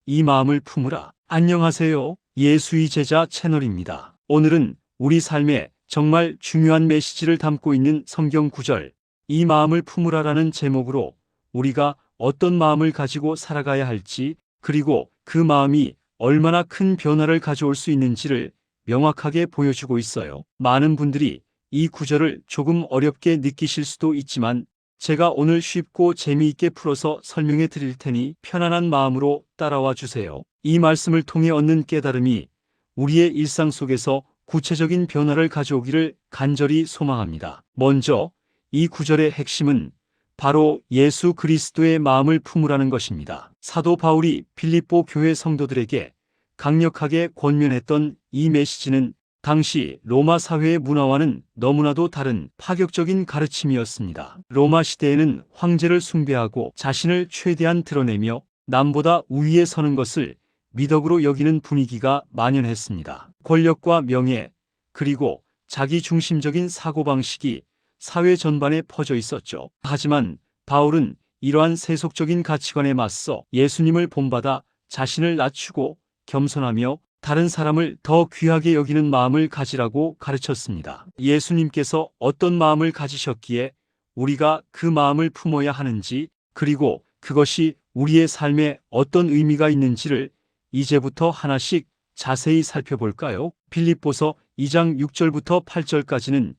이 마음을 품으라. 안녕하세요. 예수의 제자 채널입니다. 오늘은 우리 삶에 정말 중요한 메시지를 담고 있는 성경 구절, 이 마음을 품으라라는 제목으로 우리가 어떤 마음을 가지고 살아가야 할지, 그리고 그 마음이 얼마나 큰 변화를 가져올 수 있는지를 명확하게 보여주고 있어요. 많은 분들이 이 구절을 조금 어렵게 느끼실 수도 있지만 제가 오늘 쉽고 재미있게 풀어서 설명해 드릴 테니 편안한 마음으로 따라와 주세요. 이 말씀을 통해 얻는 깨달음이 우리의 일상 속에서 구체적인 변화를 가져오기를 간절히 소망합니다. 먼저 이 구절의 핵심은 바로 예수 그리스도의 마음을 품으라는 것입니다. 사도 바울이 빌립보 교회 성도들에게 강력하게 권면했던 이 메시지는 당시 로마 사회의 문화와는 너무나도 다른 파격적인 가르침이었습니다. 로마 시대에는 황제를 숭배하고 자신을 최대한 드러내며 남보다 우위에 서는 것을 미덕으로 여기는 분위기가 만연했습니다. 권력과 명예, 그리고 자기 중심적인 사고방식이 사회 전반에 퍼져 있었죠. 하지만 바울은 이러한 세속적인 가치관에 맞서 예수님을 본받아 자신을 낮추고 겸손하며 다른 사람을 더 귀하게 여기는 마음을 가지라고 가르쳤습니다. 예수님께서 어떤 마음을 가지셨기에 우리가 그 마음을 품어야 하는지, 그리고 그것이 우리의 삶에 어떤 의미가 있는지를 이제부터 하나씩 자세히 살펴볼까요? 빌립보서 2장 6절부터 8절까지는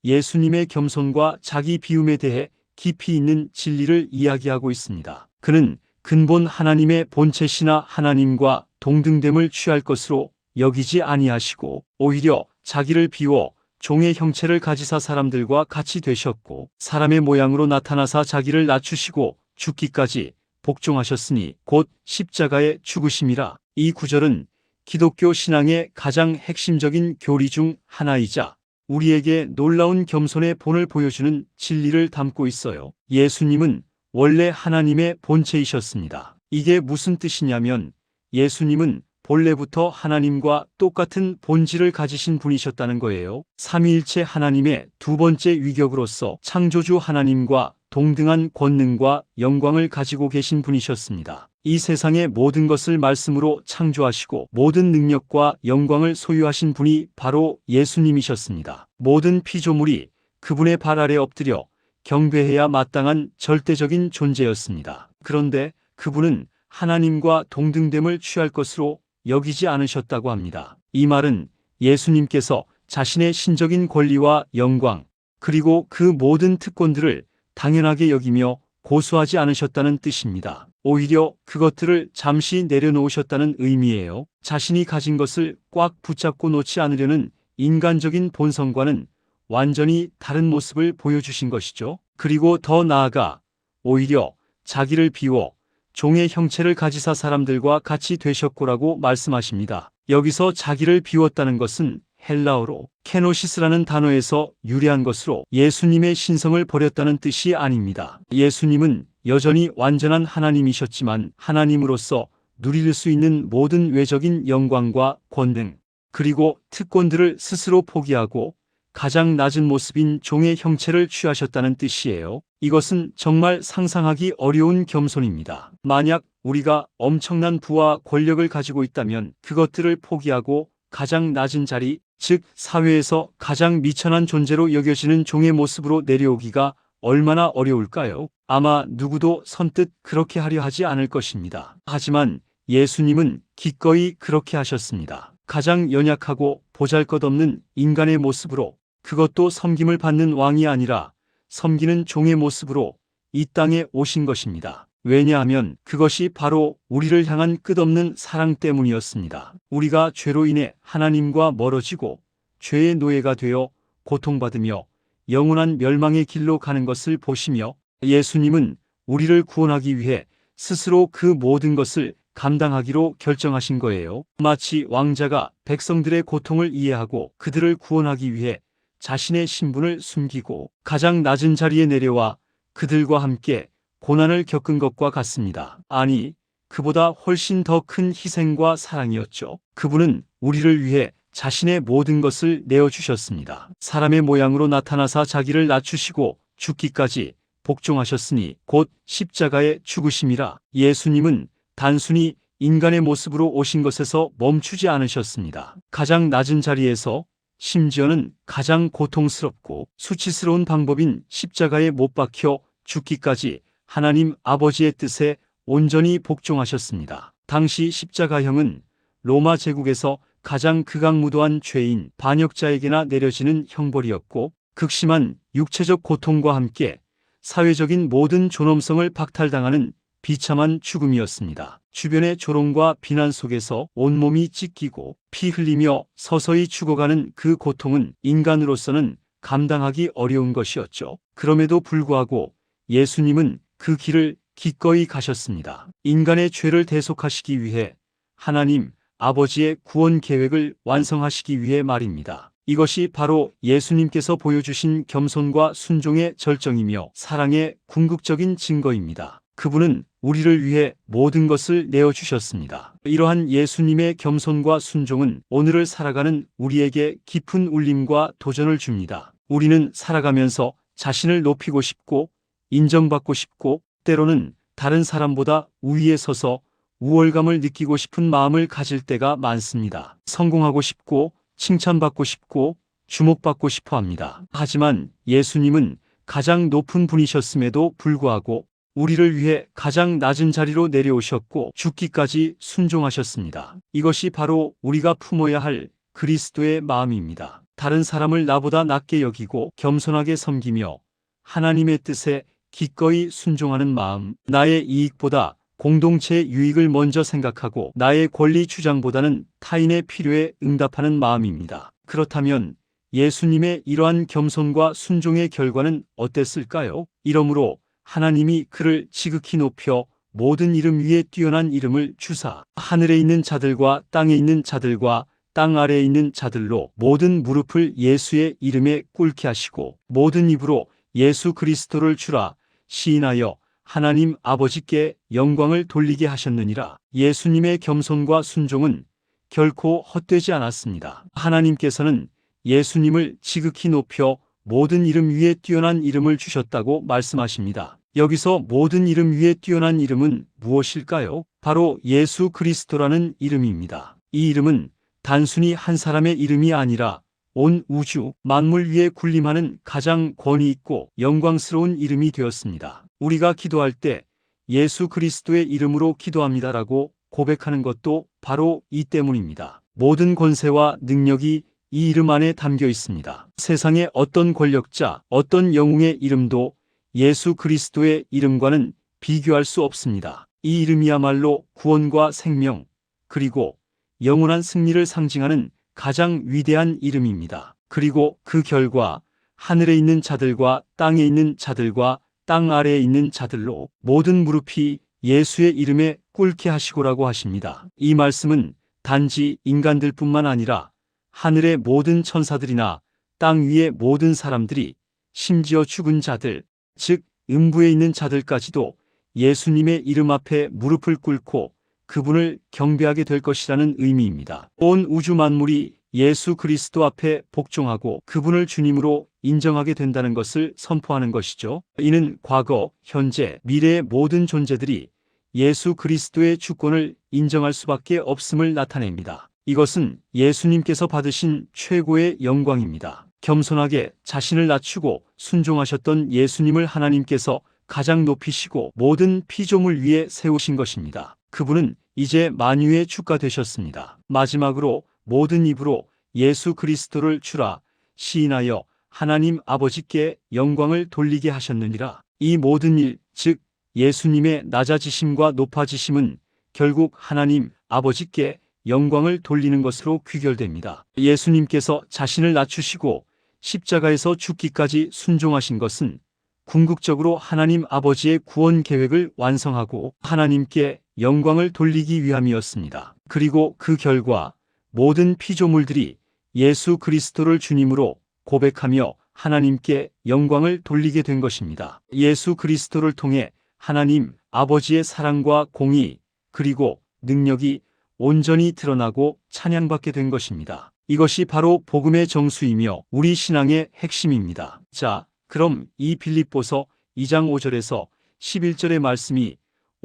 예수님의 겸손과 자기 비움에 대해 깊이 있는 진리를 이야기하고 있습니다. 그는 근본 하나님의 본체시나 하나님과 동등됨을 취할 것으로 여기지 아니하시고 오히려 자기를 비워 종의 형체를 가지사 사람들과 같이 되셨고 사람의 모양으로 나타나사 자기를 낮추시고 죽기까지 복종하셨으니 곧 십자가에 죽으심이라. 이 구절은 기독교 신앙의 가장 핵심적인 교리 중 하나이자 우리에게 놀라운 겸손의 본을 보여주는 진리를 담고 있어요. 예수님은 원래 하나님의 본체이셨습니다. 이게 무슨 뜻이냐면 예수님은 본래부터 하나님과 똑같은 본질을 가지신 분이셨다는 거예요. 삼위일체 하나님의 두 번째 위격으로서 창조주 하나님과 동등한 권능과 영광을 가지고 계신 분이셨습니다. 이 세상의 모든 것을 말씀으로 창조하시고 모든 능력과 영광을 소유하신 분이 바로 예수님이셨습니다. 모든 피조물이 그분의 발 아래 엎드려 경배해야 마땅한 절대적인 존재였습니다. 그런데 그분은 하나님과 동등됨을 취할 것으로 여기지 않으셨다고 합니다. 이 말은 예수님께서 자신의 신적인 권리와 영광, 그리고 그 모든 특권들을 당연하게 여기며 고수하지 않으셨다는 뜻입니다. 오히려 그것들을 잠시 내려놓으셨다는 의미예요. 자신이 가진 것을 꽉 붙잡고 놓지 않으려는 인간적인 본성과는 완전히 다른 모습을 보여주신 것이죠. 그리고 더 나아가 오히려 자기를 비워 종의 형체를 가지사 사람들과 같이 되셨고라고 말씀하십니다. 여기서 자기를 비웠다는 것은 헬라어로 케노시스라는 단어에서 유래한 것으로 예수님의 신성을 버렸다는 뜻이 아닙니다. 예수님은 여전히 완전한 하나님이셨지만 하나님으로서 누릴 수 있는 모든 외적인 영광과 권능, 그리고 특권들을 스스로 포기하고 가장 낮은 모습인 종의 형체를 취하셨다는 뜻이에요. 이것은 정말 상상하기 어려운 겸손입니다. 만약 우리가 엄청난 부와 권력을 가지고 있다면 그것들을 포기하고 가장 낮은 자리, 즉 사회에서 가장 미천한 존재로 여겨지는 종의 모습으로 내려오기가 얼마나 어려울까요? 아마 누구도 선뜻 그렇게 하려 하지 않을 것입니다. 하지만 예수님은 기꺼이 그렇게 하셨습니다. 가장 연약하고 보잘것없는 인간의 모습으로, 그것도 섬김을 받는 왕이 아니라 섬기는 종의 모습으로 이 땅에 오신 것입니다. 왜냐하면 그것이 바로 우리를 향한 끝없는 사랑 때문이었습니다. 우리가 죄로 인해 하나님과 멀어지고 죄의 노예가 되어 고통받으며 영원한 멸망의 길로 가는 것을 보시며 예수님은 우리를 구원하기 위해 스스로 그 모든 것을 감당하기로 결정하신 거예요. 마치 왕자가 백성들의 고통을 이해하고 그들을 구원하기 위해 자신의 신분을 숨기고 가장 낮은 자리에 내려와 그들과 함께 고난을 겪은 것과 같습니다. 아니, 그보다 훨씬 더 큰 희생과 사랑이었죠. 그분은 우리를 위해 자신의 모든 것을 내어주셨습니다. 사람의 모양으로 나타나사 자기를 낮추시고 죽기까지 복종하셨으니 곧 십자가에 죽으심이라. 예수님은 단순히 인간의 모습으로 오신 것에서 멈추지 않으셨습니다. 가장 낮은 자리에서, 심지어는 가장 고통스럽고 수치스러운 방법인 십자가에 못 박혀 죽기까지 하나님 아버지의 뜻에 온전히 복종하셨습니다. 당시 십자가형은 로마 제국에서 가장 극악무도한 죄인 반역자에게나 내려지는 형벌이었고, 극심한 육체적 고통과 함께 사회적인 모든 존엄성을 박탈당하는 비참한 죽음이었습니다. 주변의 조롱과 비난 속에서 온몸이 찢기고 피 흘리며 서서히 죽어가는 그 고통은 인간으로서는 감당하기 어려운 것이었죠. 그럼에도 불구하고 예수님은 그 길을 기꺼이 가셨습니다. 인간의 죄를 대속하시기 위해, 하나님 아버지의 구원 계획을 완성하시기 위해 말입니다. 이것이 바로 예수님께서 보여주신 겸손과 순종의 절정이며 사랑의 궁극적인 증거입니다. 그분은 우리를 위해 모든 것을 내어주셨습니다. 이러한 예수님의 겸손과 순종은 오늘을 살아가는 우리에게 깊은 울림과 도전을 줍니다. 우리는 살아가면서 자신을 높이고 싶고 인정받고 싶고, 때로는 다른 사람보다 우위에 서서 우월감을 느끼고 싶은 마음을 가질 때가 많습니다. 성공하고 싶고 칭찬받고 싶고 주목받고 싶어 합니다. 하지만 예수님은 가장 높은 분이셨음에도 불구하고 우리를 위해 가장 낮은 자리로 내려오셨고 죽기까지 순종하셨습니다. 이것이 바로 우리가 품어야 할 그리스도의 마음입니다. 다른 사람을 나보다 낮게 여기고 겸손하게 섬기며 하나님의 뜻에 기꺼이 순종하는 마음, 나의 이익보다 공동체의 유익을 먼저 생각하고 나의 권리 주장보다는 타인의 필요에 응답하는 마음입니다. 그렇다면 예수님의 이러한 겸손과 순종의 결과는 어땠을까요? 이러므로 하나님이 그를 지극히 높여 모든 이름 위에 뛰어난 이름을 주사 하늘에 있는 자들과 땅에 있는 자들과 땅 아래에 있는 자들로 모든 무릎을 예수의 이름에 꿇게 하시고 모든 입으로 예수 그리스도를 주라 시인하여 하나님 아버지께 영광을 돌리게 하셨느니라. 예수님의 겸손과 순종은 결코 헛되지 않았습니다. 하나님께서는 예수님을 지극히 높여 모든 이름 위에 뛰어난 이름을 주셨다고 말씀하십니다. 여기서 모든 이름 위에 뛰어난 이름은 무엇일까요? 바로 예수 그리스도라는 이름입니다. 이 이름은 단순히 한 사람의 이름이 아니라 온 우주 만물 위에 군림하는 가장 권위 있고 영광스러운 이름이 되었습니다. 우리가 기도할 때 예수 그리스도의 이름으로 기도합니다라고 고백하는 것도 바로 이 때문입니다. 모든 권세와 능력이 이 이름 안에 담겨 있습니다. 세상의 어떤 권력자, 어떤 영웅의 이름도 예수 그리스도의 이름과는 비교할 수 없습니다. 이 이름이야말로 구원과 생명, 그리고 영원한 승리를 상징하는 가장 위대한 이름입니다. 그리고 그 결과 하늘에 있는 자들과 땅에 있는 자들과 땅 아래에 있는 자들로 모든 무릎이 예수의 이름에 꿇게 하시고라고 하십니다. 이 말씀은 단지 인간들뿐만 아니라 하늘의 모든 천사들이나 땅 위의 모든 사람들이, 심지어 죽은 자들, 즉 음부에 있는 자들까지도 예수님의 이름 앞에 무릎을 꿇고 그분을 경배하게 될 것이라는 의미입니다. 온 우주 만물이 예수 그리스도 앞에 복종하고 그분을 주님으로 인정하게 된다는 것을 선포하는 것이죠. 이는 과거, 현재, 미래의 모든 존재들이 예수 그리스도의 주권을 인정할 수밖에 없음을 나타냅니다. 이것은 예수님께서 받으신 최고의 영광입니다. 겸손하게 자신을 낮추고 순종하셨던 예수님을 하나님께서 가장 높이시고 모든 피조물 위에 세우신 것입니다. 그분은 이제 만유의 주가 되셨습니다. 마지막으로 모든 입으로 예수 그리스도를 주라 시인하여 하나님 아버지께 영광을 돌리게 하셨느니라. 이 모든 일, 즉 예수님의 낮아지심과 높아지심은 결국 하나님 아버지께 영광을 돌리는 것으로 귀결됩니다. 예수님께서 자신을 낮추시고 십자가에서 죽기까지 순종하신 것은 궁극적으로 하나님 아버지의 구원 계획을 완성하고 하나님께 영광을 돌리기 위함이었습니다. 그리고 그 결과 모든 피조물들이 예수 그리스도를 주님으로 고백하며 하나님께 영광을 돌리게 된 것입니다. 예수 그리스도를 통해 하나님 아버지의 사랑과 공의 그리고 능력이 온전히 드러나고 찬양받게 된 것입니다. 이것이 바로 복음의 정수이며 우리 신앙의 핵심입니다. 자, 그럼 이 빌립보서 2장 5절에서 11절의 말씀이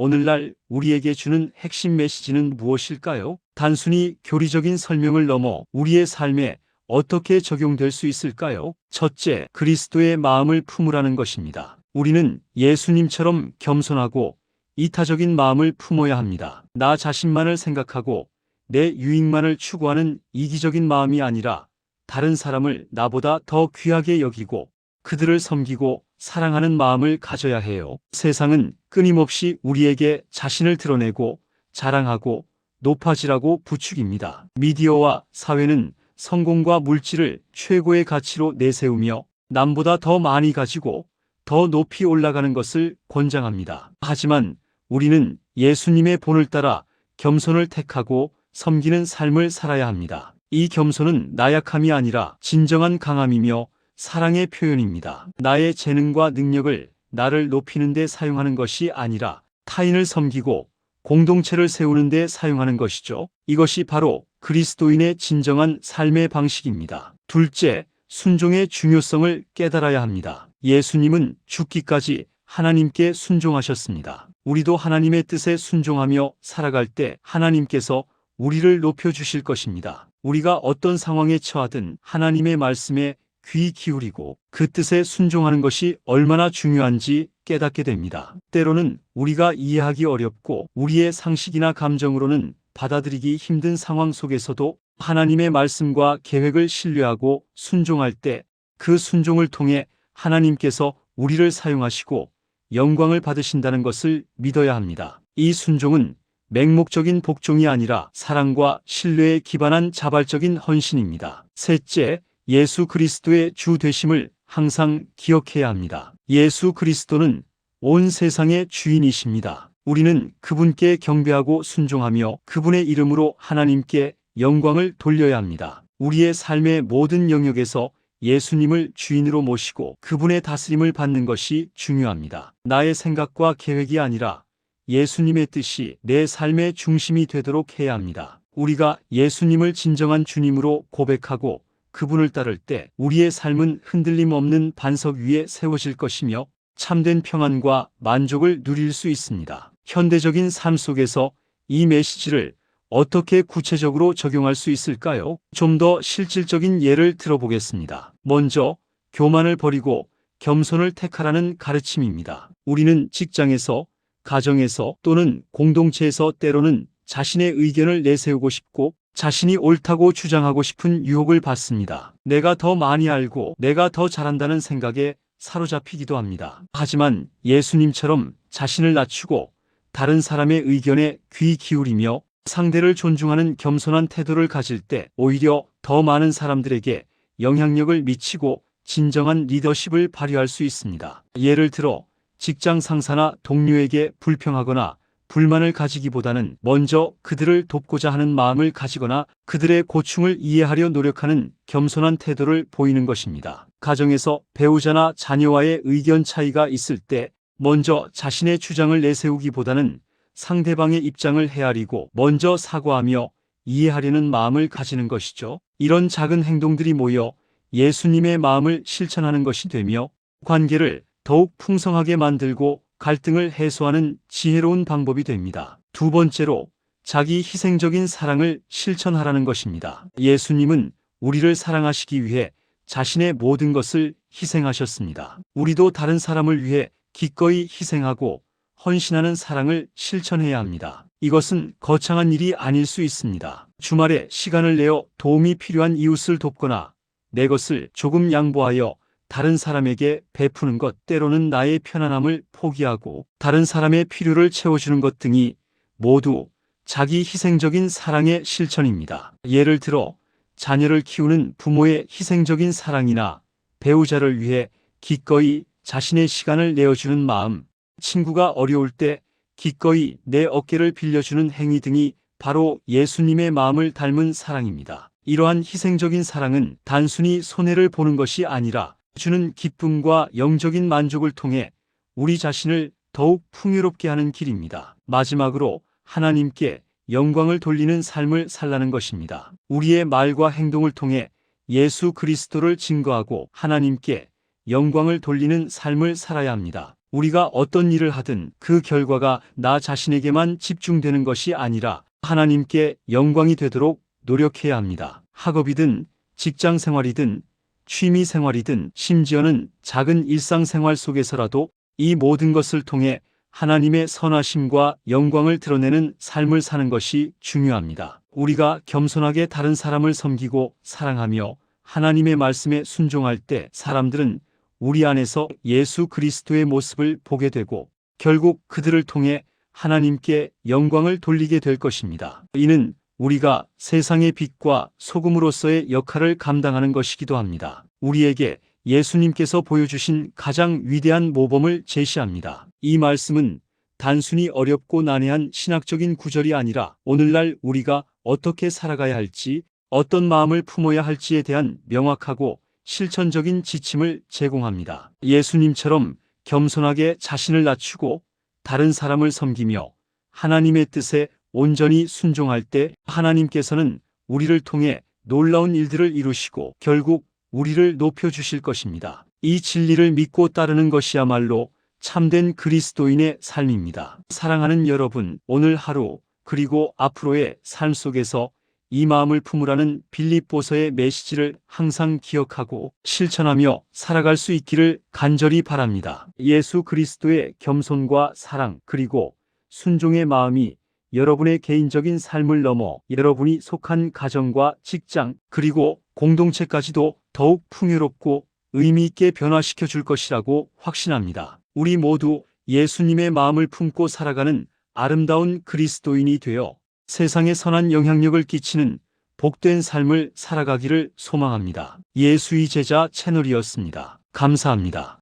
오늘날 우리에게 주는 핵심 메시지는 무엇일까요? 단순히 교리적인 설명을 넘어 우리의 삶에 어떻게 적용될 수 있을까요? 첫째, 그리스도의 마음을 품으라는 것입니다. 우리는 예수님처럼 겸손하고 이타적인 마음을 품어야 합니다. 나 자신만을 생각하고 내 유익만을 추구하는 이기적인 마음이 아니라 다른 사람을 나보다 더 귀하게 여기고 그들을 섬기고 사랑하는 마음을 가져야 해요. 세상은 끊임없이 우리에게 자신을 드러내고 자랑하고 높아지라고 부추깁니다. 미디어와 사회는 성공과 물질을 최고의 가치로 내세우며 남보다 더 많이 가지고 더 높이 올라가는 것을 권장합니다. 하지만 우리는 예수님의 본을 따라 겸손을 택하고 섬기는 삶을 살아야 합니다. 이 겸손은 나약함이 아니라 진정한 강함이며 사랑의 표현입니다. 나의 재능과 능력을 나를 높이는 데 사용하는 것이 아니라 타인을 섬기고 공동체를 세우는 데 사용하는 것이죠. 이것이 바로 그리스도인의 진정한 삶의 방식입니다. 둘째, 순종의 중요성을 깨달아야 합니다. 예수님은 죽기까지 하나님께 순종하셨습니다. 우리도 하나님의 뜻에 순종하며 살아갈 때 하나님께서 우리를 높여주실 것입니다. 우리가 어떤 상황에 처하든 하나님의 말씀에 귀 기울이고 그 뜻에 순종하는 것이 얼마나 중요한지 깨닫게 됩니다. 때로는 우리가 이해하기 어렵고 우리의 상식이나 감정으로는 받아들이기 힘든 상황 속에서도 하나님의 말씀과 계획을 신뢰하고 순종할 때 그 순종을 통해 하나님께서 우리를 사용하시고 영광을 받으신다는 것을 믿어야 합니다. 이 순종은 맹목적인 복종이 아니라 사랑과 신뢰에 기반한 자발적인 헌신입니다. 셋째, 예수 그리스도의 주 되심을 항상 기억해야 합니다. 예수 그리스도는 온 세상의 주인이십니다. 우리는 그분께 경배하고 순종하며 그분의 이름으로 하나님께 영광을 돌려야 합니다. 우리의 삶의 모든 영역에서 예수님을 주인으로 모시고 그분의 다스림을 받는 것이 중요합니다. 나의 생각과 계획이 아니라 예수님의 뜻이 내 삶의 중심이 되도록 해야 합니다. 우리가 예수님을 진정한 주님으로 고백하고 그분을 따를 때 우리의 삶은 흔들림 없는 반석 위에 세워질 것이며 참된 평안과 만족을 누릴 수 있습니다. 현대적인 삶 속에서 이 메시지를 어떻게 구체적으로 적용할 수 있을까요? 좀 더 실질적인 예를 들어보겠습니다. 먼저 교만을 버리고 겸손을 택하라는 가르침입니다. 우리는 직장에서, 가정에서 또는 공동체에서 때로는 자신의 의견을 내세우고 싶고 자신이 옳다고 주장하고 싶은 유혹을 받습니다. 내가 더 많이 알고 내가 더 잘한다는 생각에 사로잡히기도 합니다. 하지만 예수님처럼 자신을 낮추고 다른 사람의 의견에 귀 기울이며 상대를 존중하는 겸손한 태도를 가질 때 오히려 더 많은 사람들에게 영향력을 미치고 진정한 리더십을 발휘할 수 있습니다. 예를 들어 직장 상사나 동료에게 불평하거나 불만을 가지기보다는 먼저 그들을 돕고자 하는 마음을 가지거나 그들의 고충을 이해하려 노력하는 겸손한 태도를 보이는 것입니다. 가정에서 배우자나 자녀와의 의견 차이가 있을 때 먼저 자신의 주장을 내세우기보다는 상대방의 입장을 헤아리고 먼저 사과하며 이해하려는 마음을 가지는 것이죠. 이런 작은 행동들이 모여 예수님의 마음을 실천하는 것이 되며 관계를 더욱 풍성하게 만들고 갈등을 해소하는 지혜로운 방법이 됩니다. 두 번째로 자기 희생적인 사랑을 실천하라는 것입니다. 예수님은 우리를 사랑하시기 위해 자신의 모든 것을 희생하셨습니다. 우리도 다른 사람을 위해 기꺼이 희생하고 헌신하는 사랑을 실천해야 합니다. 이것은 거창한 일이 아닐 수 있습니다. 주말에 시간을 내어 도움이 필요한 이웃을 돕거나 내 것을 조금 양보하여 다른 사람에게 베푸는 것, 때로는 나의 편안함을 포기하고 다른 사람의 필요를 채워주는 것 등이 모두 자기 희생적인 사랑의 실천입니다. 예를 들어 자녀를 키우는 부모의 희생적인 사랑이나 배우자를 위해 기꺼이 자신의 시간을 내어주는 마음, 친구가 어려울 때 기꺼이 내 어깨를 빌려주는 행위 등이 바로 예수님의 마음을 닮은 사랑입니다. 이러한 희생적인 사랑은 단순히 손해를 보는 것이 아니라 주는 기쁨과 영적인 만족을 통해 우리 자신을 더욱 풍요롭게 하는 길입니다. 마지막으로 하나님께 영광을 돌리는 삶을 살라는 것입니다. 우리의 말과 행동을 통해 예수 그리스도를 증거하고 하나님께 영광을 돌리는 삶을 살아야 합니다. 우리가 어떤 일을 하든 그 결과가 나 자신에게만 집중되는 것이 아니라 하나님께 영광이 되도록 노력해야 합니다. 학업이든 직장 생활이든 취미 생활이든 심지어는 작은 일상생활 속에서라도 이 모든 것을 통해 하나님의 선하심과 영광을 드러내는 삶을 사는 것이 중요합니다. 우리가 겸손하게 다른 사람을 섬기고 사랑하며 하나님의 말씀에 순종할 때 사람들은 우리 안에서 예수 그리스도의 모습을 보게 되고 결국 그들을 통해 하나님께 영광을 돌리게 될 것입니다. 이는 우리가 세상의 빛과 소금으로서의 역할을 감당하는 것이기도 합니다. 우리에게 예수님께서 보여주신 가장 위대한 모범을 제시합니다. 이 말씀은 단순히 어렵고 난해한 신학적인 구절이 아니라 오늘날 우리가 어떻게 살아가야 할지, 어떤 마음을 품어야 할지에 대한 명확하고 실천적인 지침을 제공합니다. 예수님처럼 겸손하게 자신을 낮추고 다른 사람을 섬기며 하나님의 뜻에 온전히 순종할 때 하나님께서는 우리를 통해 놀라운 일들을 이루시고 결국 우리를 높여주실 것입니다. 이 진리를 믿고 따르는 것이야말로 참된 그리스도인의 삶입니다. 사랑하는 여러분, 오늘 하루 그리고 앞으로의 삶 속에서 이 마음을 품으라는 빌립보서의 메시지를 항상 기억하고 실천하며 살아갈 수 있기를 간절히 바랍니다. 예수 그리스도의 겸손과 사랑 그리고 순종의 마음이 여러분의 개인적인 삶을 넘어 여러분이 속한 가정과 직장 그리고 공동체까지도 더욱 풍요롭고 의미 있게 변화시켜 줄 것이라고 확신합니다. 우리 모두 예수님의 마음을 품고 살아가는 아름다운 그리스도인이 되어 세상에 선한 영향력을 끼치는 복된 삶을 살아가기를 소망합니다. 예수의 제자 채널이었습니다. 감사합니다.